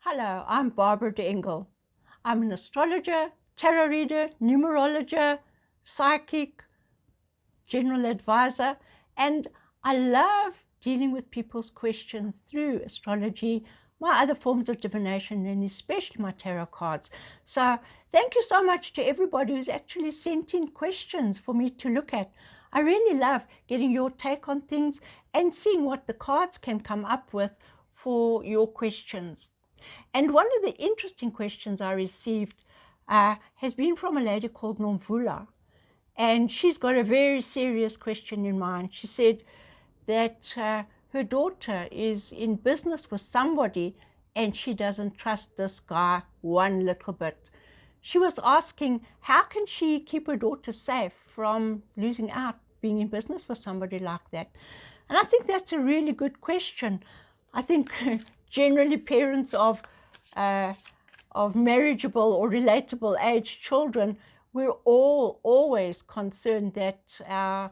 Hello, I'm Barbra de Engel. I'm an astrologer, tarot reader, numerologer, psychic, general advisor, and I love dealing with people's questions through astrology, my other forms of divination, and especially my tarot cards. So thank you so much to everybody who's actually sent in questions for me to look at. I really love getting your take on things and seeing what the cards can come up with for your questions. And one of the interesting questions I received has been from a lady called Nomvula. And she's got a very serious question in mind. She said that her daughter is in business with somebody and she doesn't trust this guy one little bit. She was asking, how can she keep her daughter safe from losing out being in business with somebody like that? And I think that's a really good question. I think generally parents of marriageable or relatable age children, we're all always concerned that our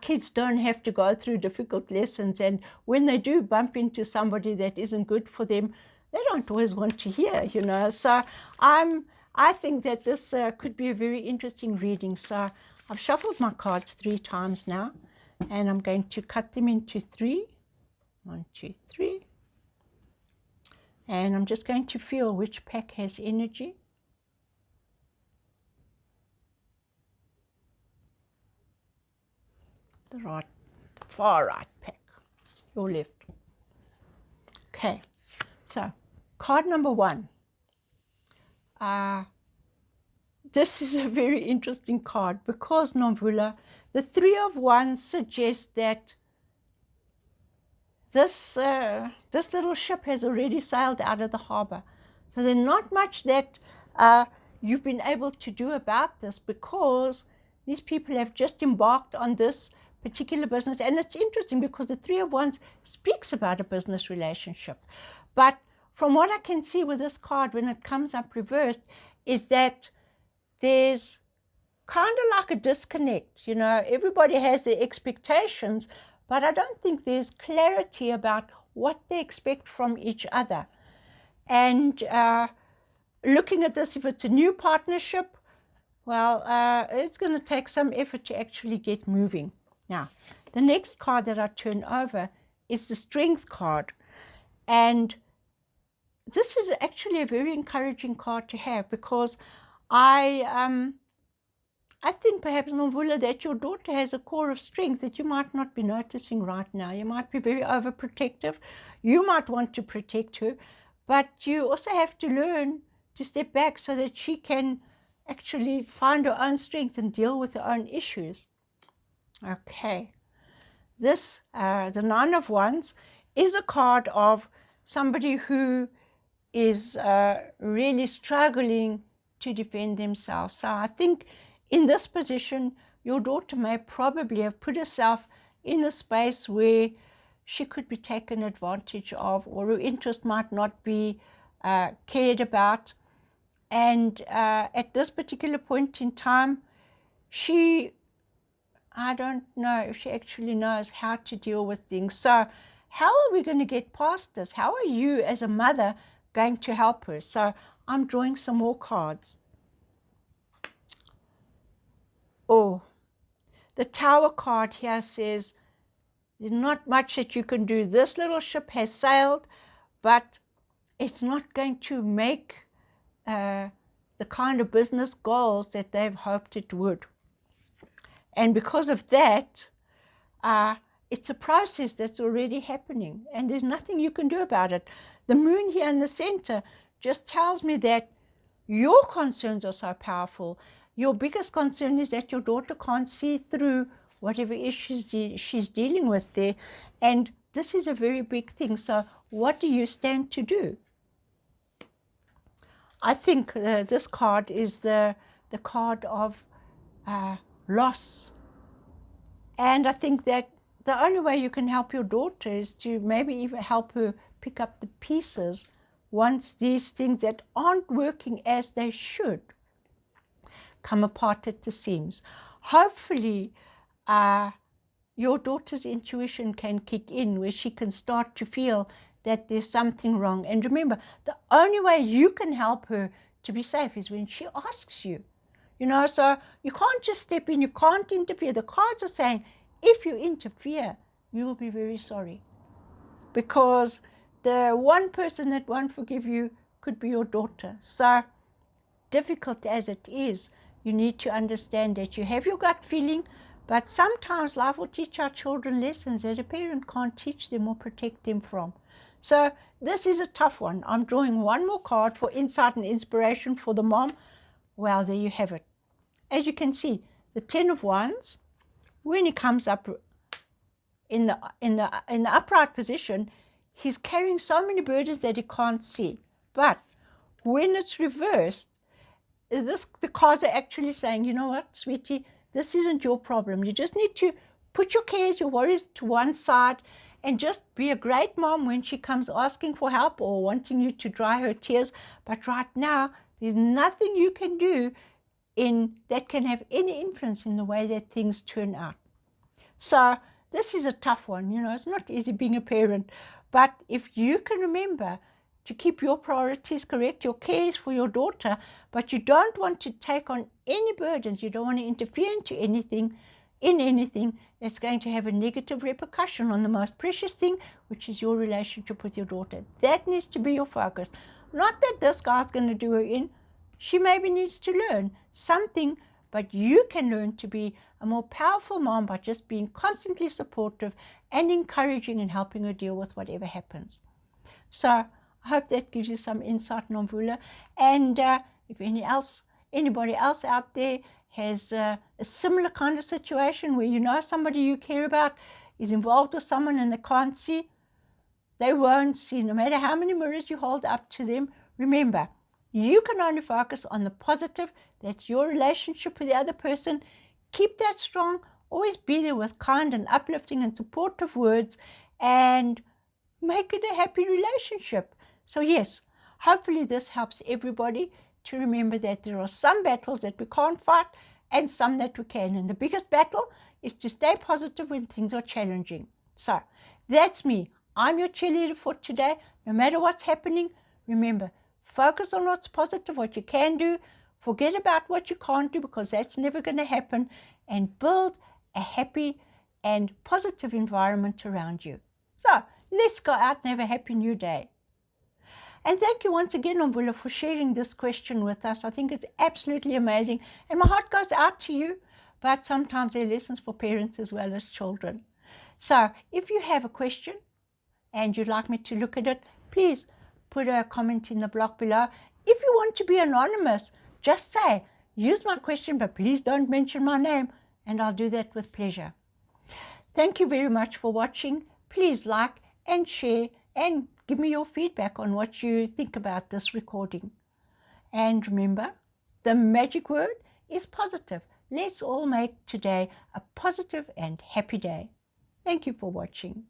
kids don't have to go through difficult lessons, and when they do bump into somebody that isn't good for them, they don't always want to hear, So I think that this could be a very interesting reading. So I've shuffled my cards 3 times now, and I'm going to cut them into 3. 1, 2, 3. And I'm just going to feel which pack has energy. The far right pack, your left. Okay, so card number 1. This is a very interesting card because Nomvula, the 3 of Wands suggests that this little ship has already sailed out of the harbor. So there's not much that you've been able to do about this because these people have just embarked on this particular business. And it's interesting because the 3 of Wands speaks about a business relationship. But from what I can see with this card when it comes up reversed is that there's kind of like a disconnect. Everybody has their expectations, but I don't think there's clarity about what they expect from each other. And looking at this, if it's a new partnership, well, it's going to take some effort to actually get moving. Now, the next card that I turn over is the Strength card. And this is actually a very encouraging card to have because I think perhaps, Nomvula, that your daughter has a core of strength that you might not be noticing right now. You might be very overprotective. You might want to protect her, but you also have to learn to step back so that she can actually find her own strength and deal with her own issues. Okay. This, the 9 of Wands, is a card of somebody who is really struggling to defend themselves. So I think in this position, your daughter may probably have put herself in a space where she could be taken advantage of, or her interest might not be cared about. And at this particular point in time, I don't know if she actually knows how to deal with things. So how are we going to get past this? How are you as a mother going to help her? So I'm drawing some more cards. Oh, the Tower card here says there's not much that you can do. This little ship has sailed, but it's not going to make the kind of business goals that they've hoped it would. And because of that, it's a process that's already happening, and there's nothing you can do about it. The moon here in the center just tells me that your concerns are so powerful. Your biggest concern is that your daughter can't see through whatever issues she's dealing with there. And this is a very big thing. So what do you stand to do? I think this card is the card of loss. And I think that the only way you can help your daughter is to maybe even help her pick up the pieces once these things that aren't working as they should come apart at the seams. Hopefully, your daughter's intuition can kick in where she can start to feel that there's something wrong. And remember, the only way you can help her to be safe is when she asks you. You know, so you can't just step in, you can't interfere. The cards are saying, if you interfere, you will be very sorry. Because the one person that won't forgive you could be your daughter. So, difficult as it is, you need to understand that you have your gut feeling, but sometimes life will teach our children lessons that a parent can't teach them or protect them from. So, this is a tough one. I'm drawing one more card for insight and inspiration for the mom. Well, there you have it. As you can see, the 10 of Wands, when he comes up in the upright position, he's carrying so many burdens that he can't see. But when it's reversed, the cards are actually saying, you know what, sweetie, this isn't your problem. You just need to put your cares, your worries to one side and just be a great mom when she comes asking for help or wanting you to dry her tears. But right now, there's nothing you can do that can have any influence in the way that things turn out. So this is a tough one. You know, it's not easy being a parent. But if you can remember to keep your priorities correct, your cares for your daughter, but you don't want to take on any burdens, you don't want to interfere into anything, that's going to have a negative repercussion on the most precious thing, which is your relationship with your daughter. That needs to be your focus. Not that this guy's going to do her in. She maybe needs to learn something, but you can learn to be a more powerful mom by just being constantly supportive and encouraging and helping her deal with whatever happens. So I hope that gives you some insight, Nomvula. And if anybody else out there has a similar kind of situation where you know somebody you care about is involved with someone and they can't see, they won't see. No matter how many mirrors you hold up to them, remember, you can only focus on the positive. That's your relationship with the other person. Keep that strong. Always be there with kind and uplifting and supportive words and make it a happy relationship. So yes, hopefully this helps everybody to remember that there are some battles that we can't fight and some that we can. And the biggest battle is to stay positive when things are challenging. So that's me. I'm your cheerleader for today. No matter what's happening, remember, focus on what's positive, what you can do. Forget about what you can't do because that's never going to happen. And build a happy and positive environment around you. So let's go out and have a happy new day. And thank you once again, Nomvula, for sharing this question with us. I think it's absolutely amazing. And my heart goes out to you. But sometimes there are lessons for parents as well as children. So if you have a question and you'd like me to look at it, please put a comment in the block below. If you want to be anonymous, just say, use my question, but please don't mention my name, and I'll do that with pleasure. Thank you very much for watching. Please like and share and give me your feedback on what you think about this recording. And remember, the magic word is positive. Let's all make today a positive and happy day. Thank you for watching.